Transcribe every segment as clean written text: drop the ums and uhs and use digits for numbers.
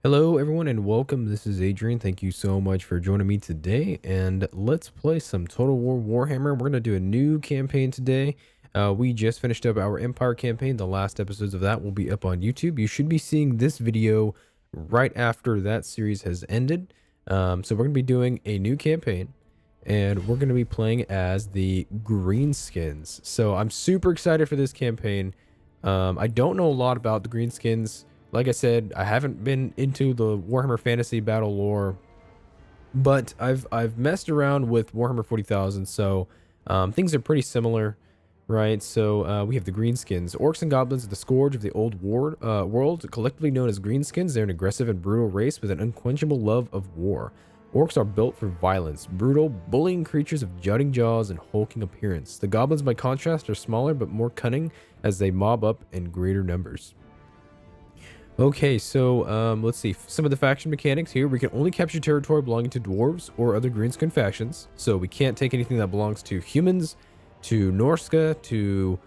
Hello, everyone, and welcome. This is Adrian. Thank you so much for joining me today. And let's play some Total War Warhammer. We're going to do a new campaign today. We just finished up our Empire campaign. The last episodes of that will be up on YouTube. You should be seeing this video right after that series has ended. So we're going to be doing a new campaign, and we're going to be playing as the Greenskins. So I'm super excited for this campaign. I don't know a lot about the Greenskins. Like I said, I haven't been into the Warhammer Fantasy Battle lore, but I've messed around with Warhammer 40,000, so things are pretty similar, right? So we have the Greenskins. Orcs and goblins are the scourge of the old world, collectively known as Greenskins. They're an aggressive and brutal race with an unquenchable love of war. Orcs are built for violence, brutal, bullying creatures of jutting jaws and hulking appearance. The goblins, by contrast, are smaller but more cunning as they mob up in greater numbers. Okay, so let's see. Some of the faction mechanics here. We can only capture territory belonging to dwarves or other Greenskin factions. So we can't take anything that belongs to humans, to Norska, to,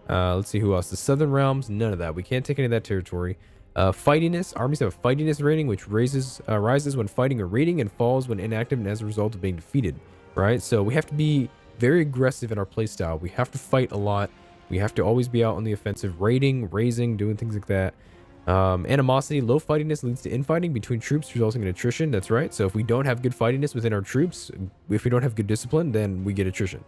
let's see who else. The Southern Realms, none of that. We can't take any of that territory. Fightiness. Armies have a fightiness rating, which rises when fighting or raiding and falls when inactive and as a result of being defeated, right? So we have to be very aggressive in our playstyle. We have to fight a lot. We have to always be out on the offensive, raiding, raising, doing things like that. Animosity. Low fightiness leads to infighting between troops, resulting in attrition. That's right. So if we don't have good fightiness within our troops, if we don't have good discipline, then we get attrition,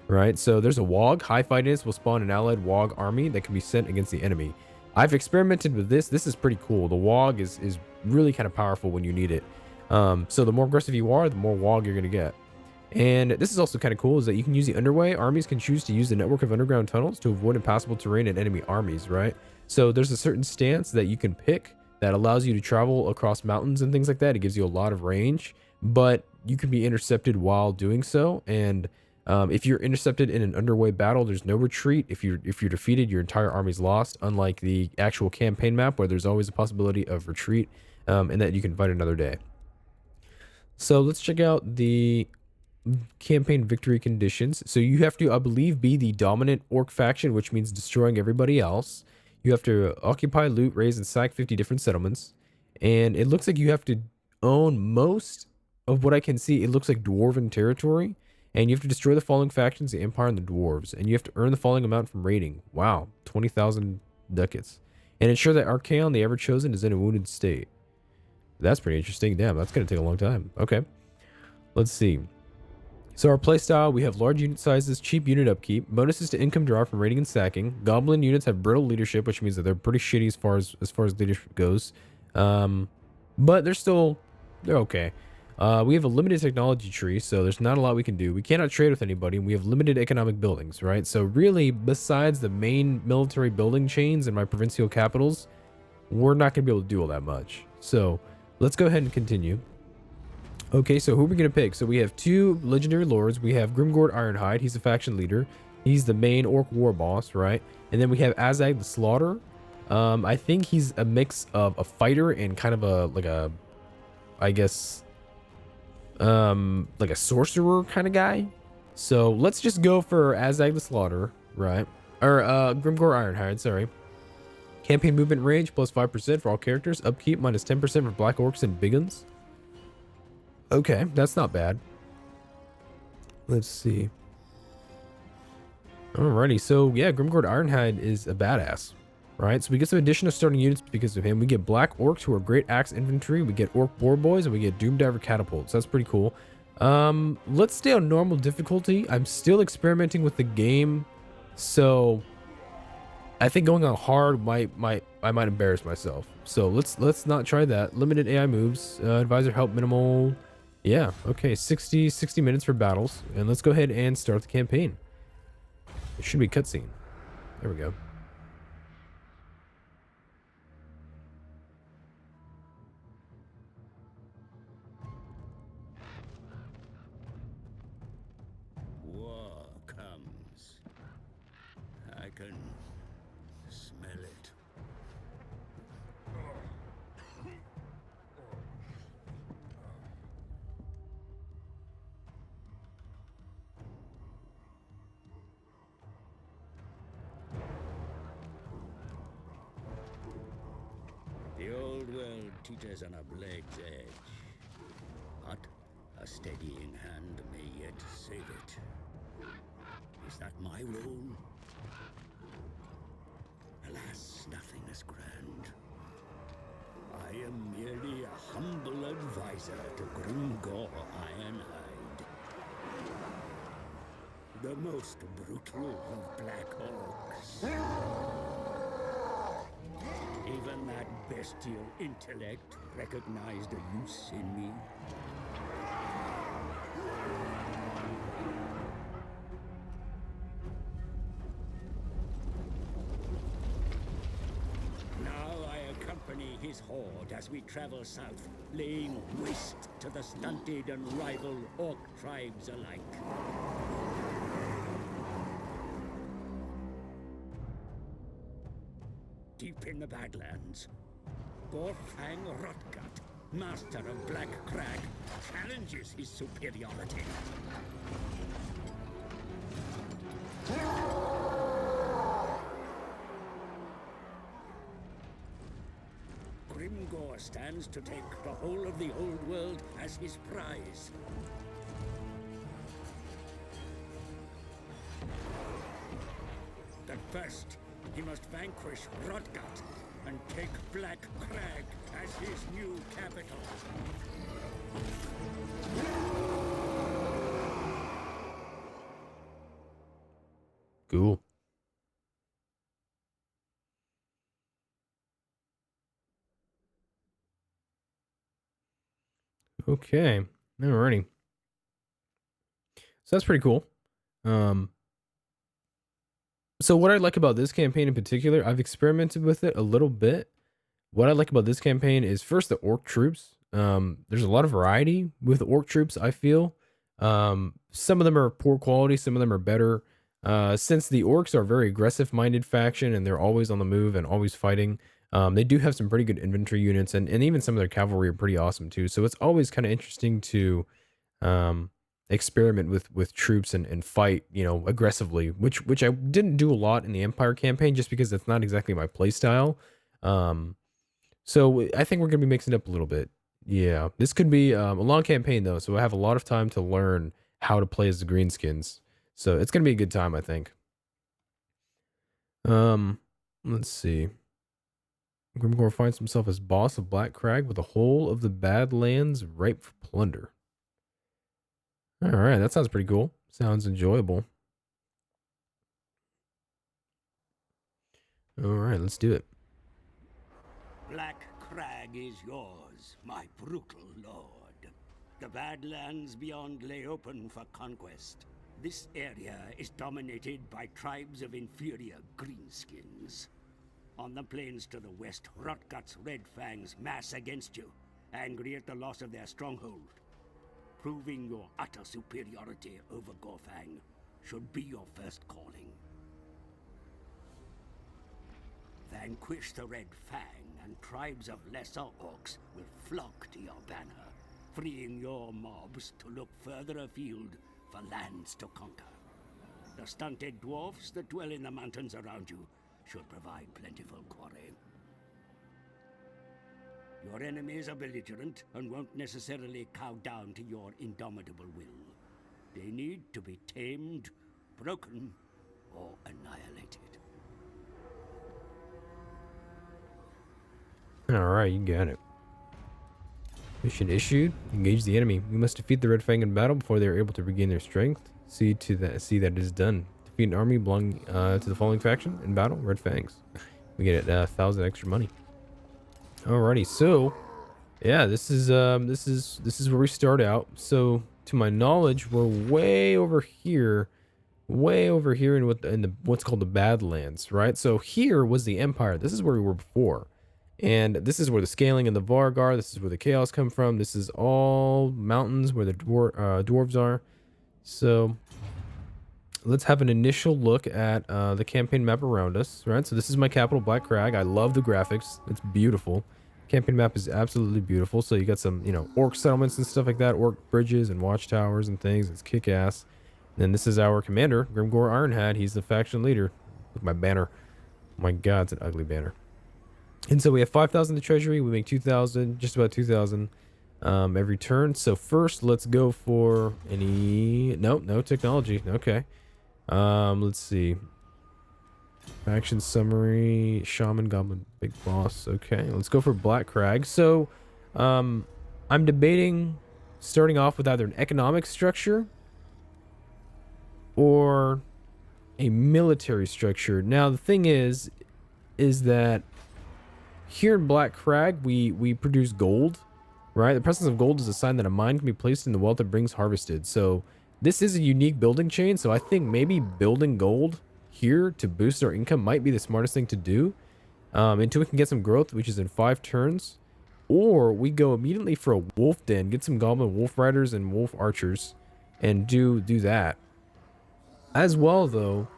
right? So there's a WOG. High fightiness will spawn an allied WOG army that can be sent against the enemy. I've experimented with this. This is pretty cool. The WOG is really kind of powerful when you need it. So the more aggressive you are, the more WOG you're going to get. And this is also kind of cool, is that you can use the underway. Armies can choose to use the network of underground tunnels to avoid impassable terrain and enemy armies, right? So there's a certain stance that you can pick that allows you to travel across mountains and things like that. It gives you a lot of range, but you can be intercepted while doing so. And if you're intercepted in an underway battle, there's no retreat. If you're defeated, your entire army's lost, unlike the actual campaign map where there's always a possibility of retreat, and that you can fight another day. So let's check out the campaign victory conditions. So you have to, I believe, be the dominant orc faction, which means destroying everybody else. You have to occupy, loot, raise, and sack 50 different settlements. And it looks like you have to own most of what I can see. It looks like dwarven territory. And you have to destroy the following factions, the Empire and the Dwarves. And you have to earn the following amount from raiding. Wow, 20,000 ducats. And ensure that Archaon, the Ever-Chosen, is in a wounded state. That's pretty interesting. Damn, that's going to take a long time. Okay. Let's see. So our playstyle, we have large unit sizes, cheap unit upkeep, bonuses to income derived from raiding and sacking. Goblin units have brittle leadership, which means that they're pretty shitty as far as leadership goes. But they're okay. We have a limited technology tree, so there's not a lot we can do. We cannot trade with anybody, and we have limited economic buildings, right? So really, besides the main military building chains in my provincial capitals, we're not going to be able to do all that much. So let's go ahead and continue. Okay, so who are we going to pick? So we have two legendary lords. We have Grimgor Ironhide. He's a faction leader. He's the main orc war boss, right? And then we have Azag the Slaughter. I think he's a mix of a fighter and kind of I guess, like a sorcerer kind of guy. So let's just go for Azag the Slaughter, right? Or, Grimgor Ironhide, sorry. Campaign movement range plus 5% for all characters. Upkeep minus 10% for black orcs and biggins. Okay, that's not bad. Let's see. Alrighty, so yeah, Grimgor Ironhide is a badass, right? So we get some additional starting units because of him. We get black orcs who are great axe infantry. We get orc boar boys, and we get doom diver catapults. That's pretty cool. Let's stay on normal difficulty. I'm still experimenting with the game, so I think going on hard I might embarrass myself. So let's not try that. Limited AI moves. Advisor help minimal. Yeah, okay, 60 minutes for battles. And let's go ahead and start the campaign. It should be cutscene. There we go. War comes. I can smell it. The old world teaches on a blade's edge, but a steadying hand may yet save it. Is that my role? Alas, nothing is grand. I am merely a humble advisor to Grimgor Ironhide, the most brutal of Black Orcs. Even that bestial intellect recognized a use in me. Now I accompany his horde as we travel south, laying waste to the stunted and rival orc tribes alike. Deep in the Badlands, Gorfang Rotgut, master of Black Crag, challenges his superiority. Grimgor stands to take the whole of the old world as his prize. But first, he must vanquish Rotgut and take Black Crag as his new capital. Cool. Okay. Alrighty. So that's pretty cool. So what I like about this campaign in particular, I've experimented with it a little bit. What I like about this campaign is first the orc troops. There's a lot of variety with orc troops, I feel. Some of them are poor quality, some of them are better. Since the orcs are a very aggressive-minded faction and they're always on the move and always fighting, they do have some pretty good infantry units, and even some of their cavalry are pretty awesome too. So it's always kind of interesting to experiment with troops and fight, you know, aggressively, which I didn't do a lot in the Empire campaign just because that's not exactly my play style. So I think we're gonna be mixing it up a little bit. Yeah, this could be a long campaign though, so I have a lot of time to learn how to play as the Greenskins. So it's gonna be a good time, I think. Let's see. Grimgor finds himself as boss of Black Crag with the whole of the Badlands ripe for plunder. All right, that sounds pretty cool. Sounds enjoyable. All right, let's do it. Black Crag is yours, my brutal lord. The Badlands beyond lay open for conquest. This area is dominated by tribes of inferior Greenskins. On the plains to the west, Rotgut's Red Fangs mass against you, angry at the loss of their stronghold. Proving your utter superiority over Gorfang should be your first calling. Vanquish the Red Fang, and tribes of lesser orcs will flock to your banner, freeing your mobs to look further afield for lands to conquer. The stunted dwarfs that dwell in the mountains around you should provide plentiful quarry. Your enemies are belligerent and won't necessarily cow down to your indomitable will. They need to be tamed, broken, or annihilated. All right, you got it. Mission issued. Engage the enemy. We must defeat the Red Fang in battle before they are able to regain their strength. See that it is done. Defeat an army belonging to the following faction in battle. Red Fangs. We get 1,000 extra money. Alrighty, so yeah, this is where we start out. So to my knowledge, we're way over here in what's called the Badlands, right? So here was the Empire. This is where we were before. And this is where the scaling and the Vargar, this is where the chaos come from. This is all mountains where the dwarves are. So let's have an initial look at the campaign map around us, right? So this is my capital, Black Crag. I love the graphics. It's beautiful. Campaign map is absolutely beautiful. So you got some, you know, orc settlements and stuff like that, orc bridges and watchtowers and things. It's kick-ass. And then this is our commander, Grimgor Ironhide. He's the faction leader with my banner. Oh my God, it's an ugly banner. And so we have 5,000 to treasury. We make 2,000, just about 2,000 every turn. So first, let's go for any... Nope, no technology. Okay. Let's see. Action summary, shaman, goblin, big boss. Okay, let's go for Black Crag. So, I'm debating starting off with either an economic structure or a military structure. Now, the thing is that here in Black Crag, we produce gold, right? The presence of gold is a sign that a mine can be placed in the wealth it brings harvested. So, this is a unique building chain. So, I think maybe building gold here to boost our income might be the smartest thing to do until we can get some growth, which is in 5 turns, or we go immediately for a wolf den, get some goblin wolf riders and wolf archers, and do that as well. Though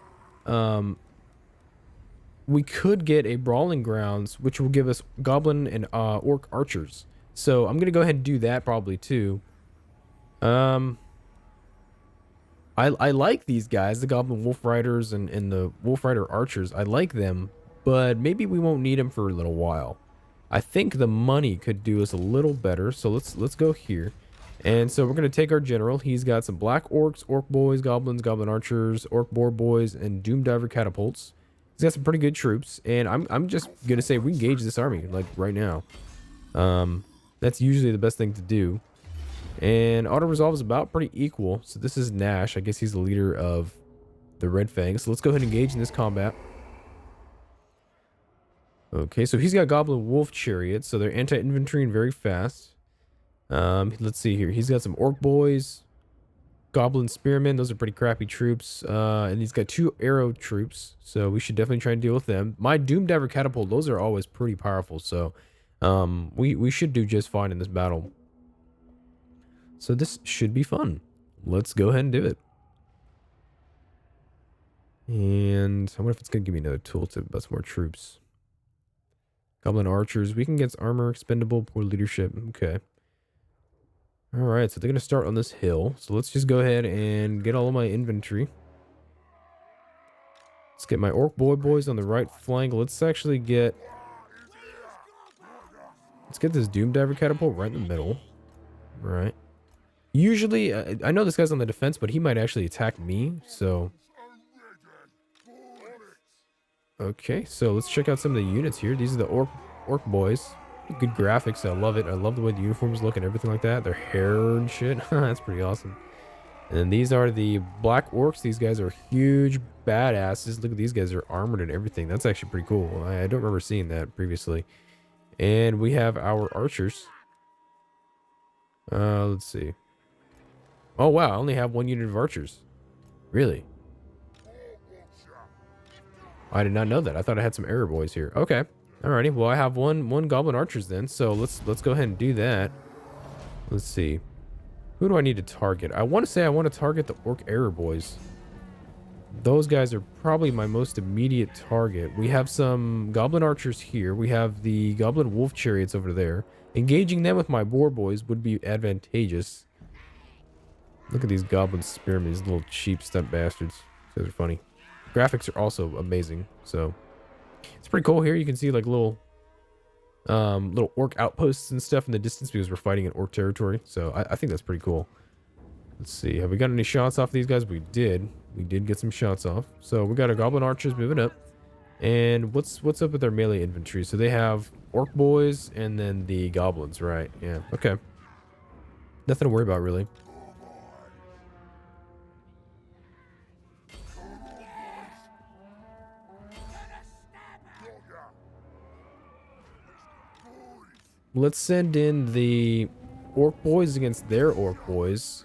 we could get a brawling grounds, which will give us goblin and orc archers. So I'm gonna go ahead and do that probably too. um I like these guys, the Goblin Wolf Riders and the Wolf Rider Archers. I like them, but maybe we won't need them for a little while. I think the money could do us a little better, so let's go here. And so we're gonna take our general. He's got some black orcs, orc boys, goblins, goblin archers, orc boar boys, and doom diver catapults. He's got some pretty good troops, and I'm just gonna say we engage this army like right now. That's usually the best thing to do. And auto resolve is about pretty equal. So this is Nash. I guess he's the leader of the Red Fangs. So let's go ahead and engage in this combat. Okay, so he's got Goblin Wolf Chariots, so they're anti-infantry and very fast. Let's see here. He's got some Orc Boys, Goblin Spearmen. Those are pretty crappy troops. And he's got 2 Arrow troops, so we should definitely try and deal with them. My Doom Diver Catapult, those are always pretty powerful, so we should do just fine in this battle. So this should be fun. Let's go ahead and do it. And I wonder if it's going to give me another tooltip about some more troops. Goblin archers. We can get armor, expendable, poor leadership. Okay. Alright, so they're going to start on this hill. So let's just go ahead and get all of my inventory. Let's get my orc boys on the right flank. Let's actually get... Let's get this Doom Diver Catapult right in the middle. Right. Usually, I know this guy's on the defense, but he might actually attack me, so... Okay, so let's check out some of the units here. These are the orc boys. Good graphics, I love it. I love the way the uniforms look and everything like that. Their hair and shit, that's pretty awesome. And then these are the black orcs. These guys are huge badasses. Look at these guys, they're armored and everything. That's actually pretty cool. I don't remember seeing that previously. And we have our archers. Let's see. Oh, wow. I only have 1 unit of archers. Really? I did not know that. I thought I had some arrow boys here. Okay. Alrighty. Well, I have one goblin archers then. So let's go ahead and do that. Let's see. Who do I need to target? I want to say I want to target the orc arrow boys. Those guys are probably my most immediate target. We have some goblin archers here. We have the goblin wolf chariots over there. Engaging them with my boar boys would be advantageous. Look at these goblin spearmen, these little cheap stunt bastards. These guys are funny. Graphics are also amazing, so it's pretty cool here. You can see like little orc outposts and stuff in the distance because we're fighting in orc territory. So I think that's pretty cool. Let's see, have we got any shots off these guys? We did get some shots off. So we got our goblin archers moving up. And what's up with their melee infantry? So they have orc boys and then the goblins, right? Yeah, okay. Nothing to worry about really. Let's send in the orc boys against their orc boys.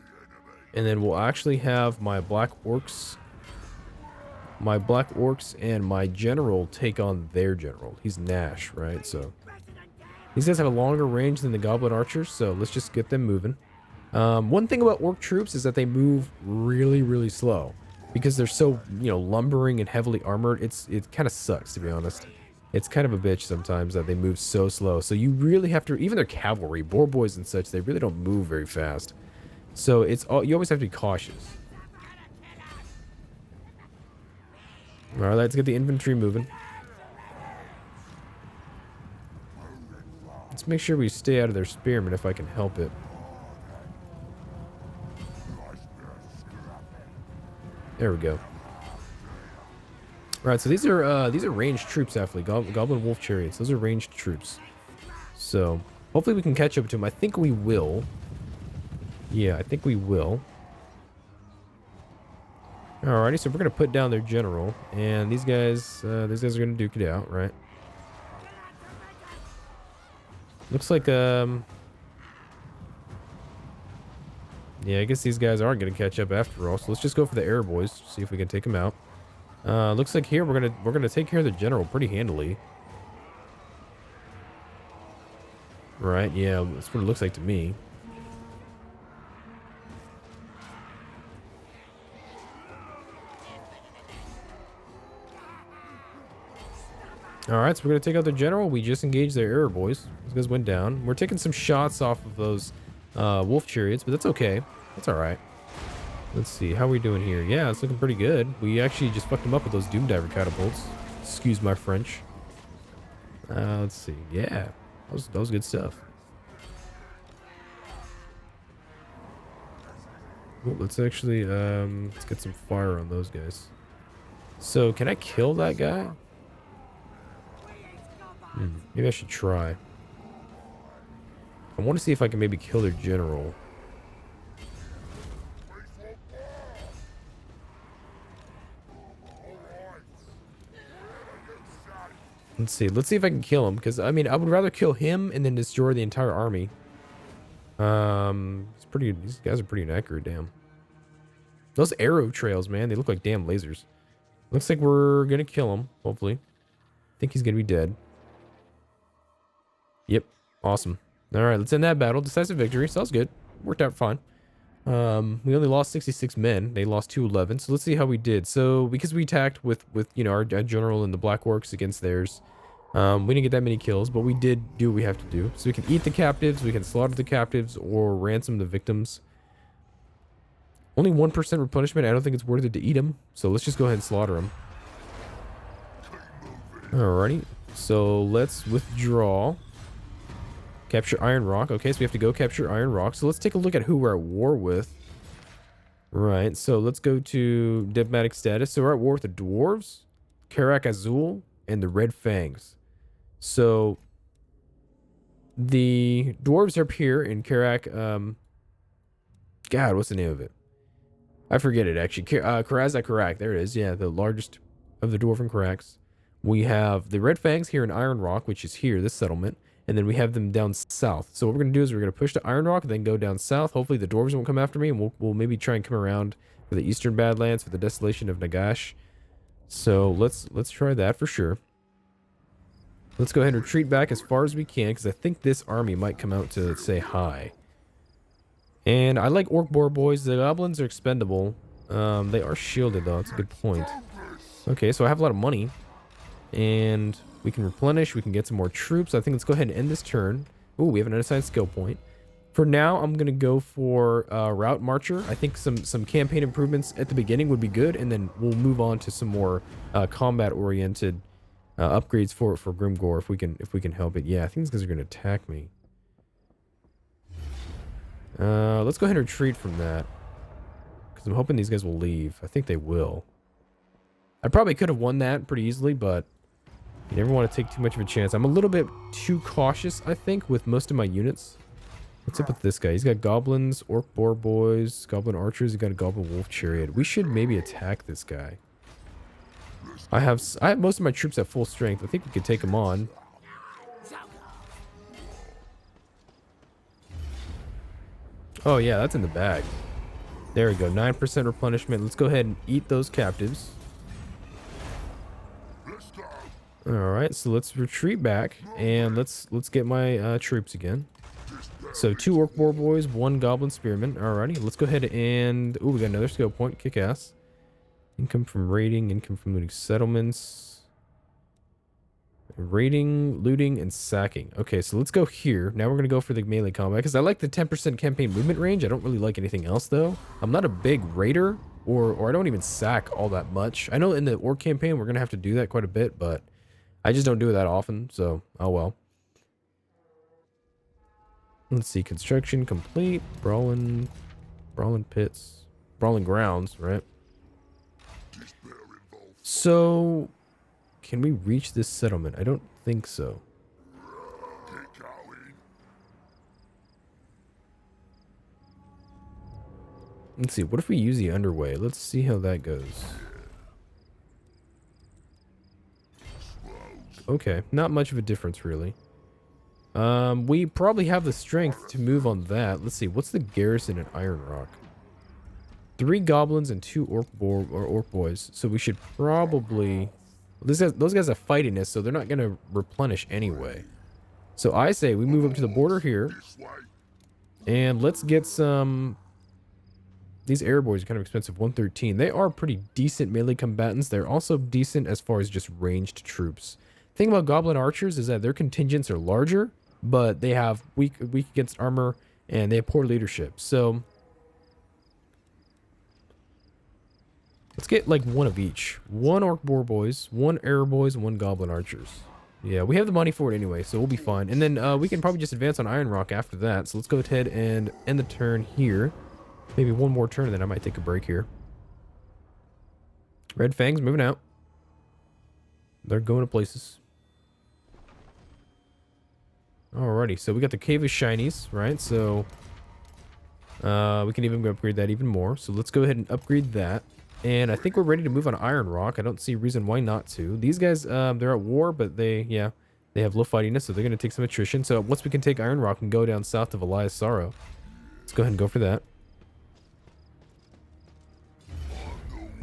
And then we'll actually have my black orcs and my general take on their general. He's Nash, right? So these guys have a longer range than the goblin archers, so let's just get them moving. One thing about orc troops is that they move really, really slow because they're so, lumbering and heavily armored. It kind of sucks, to be honest. It's kind of a bitch sometimes that they move so slow. So you really have to, even their cavalry, boar boys and such, they really don't move very fast. So you always have to be cautious. All right, let's get the infantry moving. Let's make sure we stay out of their spearmen if I can help it. There we go. All right, so these are ranged troops, actually. Goblin Wolf Chariots. Those are ranged troops. So hopefully we can catch up to them. I think we will. Yeah, I think we will. Alrighty, so we're gonna put down their general, and these guys are gonna duke it out, right? Looks like yeah, I guess these guys aren't gonna catch up after all. So let's just go for the air boys, see if we can take them out. Looks like here we're gonna take care of the general pretty handily. Right? Yeah, that's what it looks like to me. Alright, so we're going to take out the general. We just engaged their air boys. These guys went down. We're taking some shots off of those wolf chariots, but that's okay. That's alright. Let's see. How are we doing here? Yeah, it's looking pretty good. We actually just fucked them up with those Doom Diver catapults. Excuse my French. Let's see. Yeah, that was good stuff. Ooh, let's actually, let's get some fire on those guys. So, can I kill that guy? Maybe I should try. I want to see if I can maybe kill their general. Let's see. Let's see if I can kill him. Because, I mean, I would rather kill him and then destroy the entire army. It's pretty... These guys are pretty inaccurate, damn. Those arrow trails, man. They look like damn lasers. Looks like we're going to kill him, hopefully. I think he's going to be dead. Yep. Awesome. Alright, let's end that battle. Decisive victory. So that was good. Worked out fine. We only lost 66 men. They lost 211. So let's see how we did. So because we attacked with you know, our general and the Black Orcs against theirs, we didn't get that many kills, but we did do what we have to do. So we can eat the captives, we can slaughter the captives, or ransom the victims. Only 1% replenishment. I don't think it's worth it to eat them. So let's just go ahead and slaughter them. Alrighty. So let's withdraw. Capture Iron Rock. Okay, so we have to go capture Iron Rock. So let's take a look at who we're at war with. Right, so let's go to diplomatic status. So we're at war with the Dwarves, Karak Azul, and the Red Fangs. So the Dwarves are up here in Karak. God, what's the name of it? I forget it actually. Karak. There it is. Yeah, the largest of the Dwarven Karaks. We have the Red Fangs here in Iron Rock, which is here, this settlement. And then we have them down south. So what we're going to do is we're going to push to Iron Rock, then go down south. Hopefully the Dwarves won't come after me, and we'll maybe try and come around for the Eastern Badlands for the Desolation of Nagash. So let's try that for sure. Let's go ahead and retreat back as far as we can, because I think this army might come out to say hi. And I like Orc Boar Boys. The Goblins are expendable. They are shielded, though. That's a good point. Okay, so I have a lot of money. And we can replenish. We can get some more troops. I think let's go ahead and end this turn. Ooh, we have an unassigned skill point. For now, I'm going to go for Route Marcher. I think some campaign improvements at the beginning would be good. And then we'll move on to some more combat-oriented upgrades for Grimgor if we can help it. Yeah, I think these guys are going to attack me. Let's go ahead and retreat from that. Because I'm hoping these guys will leave. I think they will. I probably could have won that pretty easily, but you never want to take too much of a chance. I'm a little bit too cautious, I think, with most of my units. What's up with this guy? He's got goblins, orc boar boys, goblin archers. He's got a goblin wolf chariot. We should maybe attack this guy. I have most of my troops at full strength. I think we could take him on. Oh yeah, that's in the bag. There we go. 9% replenishment. Let's go ahead and eat those captives. Alright, so let's retreat back and let's get my troops again. So 2 orc boar boys, 1 goblin spearman. Alrighty, let's go ahead and we got another skill point, kick ass. Income from raiding, income from looting settlements. Raiding, looting, and sacking. Okay, so let's go here. Now we're gonna go for the melee combat because I like the 10% campaign movement range. I don't really like anything else though. I'm not a big raider or I don't even sack all that much. I know in the orc campaign we're gonna have to do that quite a bit, but I just don't do it that often, so oh well. Let's see. Construction complete. Brawling pits. Brawling grounds, right? So, can we reach this settlement? I don't think so. Let's see. What if we use the underway? Let's see how that goes. Okay. Not much of a difference, really. We probably have the strength to move on that. Let's see. What's the garrison in Iron Rock? 3 goblins and 2 orc boys. So we should probably... Those guys have fightiness, so they're not going to replenish anyway. So I say we move up to the border here. And let's get some... These air boys are kind of expensive. 113. They are pretty decent melee combatants. They're also decent as far as just ranged troops. The thing about goblin archers is that their contingents are larger, but they have weak against armor, and they have poor leadership. So... let's get like one of each. 1 orc boar boys, 1 air boys, and 1 goblin archers. Yeah, we have the money for it anyway, so we'll be fine. And then we can probably just advance on Iron Rock after that. So let's go ahead and end the turn here. Maybe one more turn, and then I might take a break here. Red Fangs moving out. They're going to places. Alrighty, so we got the Cave of Shinies, right? So we can even upgrade that even more. So let's go ahead and upgrade that. And I think we're ready to move on Iron Rock. I don't see a reason why not to. These guys, they're at war, but they have low fightiness, so they're going to take some attrition. So once we can take Iron Rock and go down south of Elias Sorrow, let's go ahead and go for that.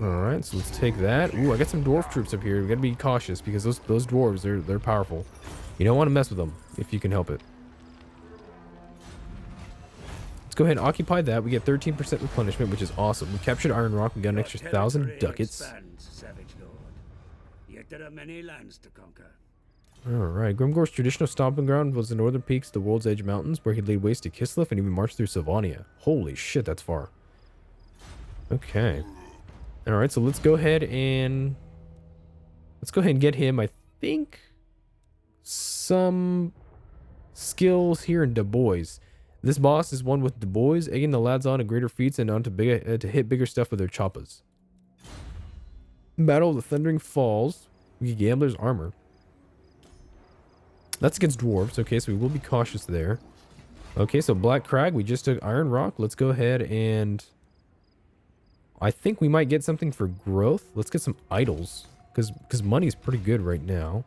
Alright, so let's take that. Ooh, I got some dwarf troops up here. We got to be cautious because those dwarves, they're powerful. You don't want to mess with them if you can help it. Let's go ahead and occupy that. We get 13% replenishment, which is awesome. We captured Iron Rock. We got an extra 1,000 ducats. Savage Lord. Yet there are many lands to conquer. Alright, Grimgor's traditional stomping ground was the northern peaks of the World's Edge Mountains, where he laid waste to Kislev and even marched through Sylvania. Holy shit, that's far. Okay. Alright, so let's go ahead and get him, I think, some skills here in Du Bois. This boss is one with Du Bois, egging the lads on to greater feats and on to hit bigger stuff with their choppas. Battle of the Thundering Falls. We get Gambler's Armor. That's against dwarves. Okay, so we will be cautious there. Okay, so Black Crag. We just took Iron Rock. Let's go ahead and... I think we might get something for growth. Let's get some idols. Because money's pretty good right now.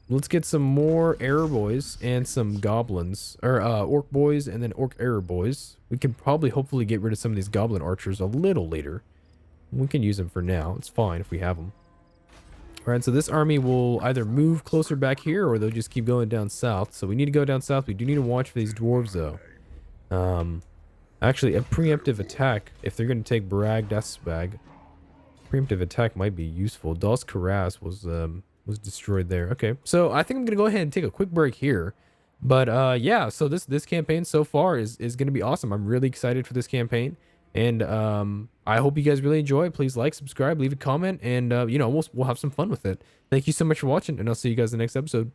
Let's get some more Air Boys and some Goblins. Or Orc Boys and then Orc Air Boys. We can probably hopefully get rid of some of these Goblin Archers a little later. We can use them for now. It's fine if we have them. Alright, so this army will either move closer back here or they'll just keep going down south. So we need to go down south. We do need to watch for these dwarves though. Actually, a preemptive attack, if they're going to take Brag Dasbag, preemptive attack might be useful. Dos Karas was destroyed there. Okay, so I think I'm going to go ahead and take a quick break here. But yeah, so this campaign so far is going to be awesome. I'm really excited for this campaign. And I hope you guys really enjoy it. Please like, subscribe, leave a comment, and you know, we'll have some fun with it. Thank you so much for watching, and I'll see you guys in the next episode.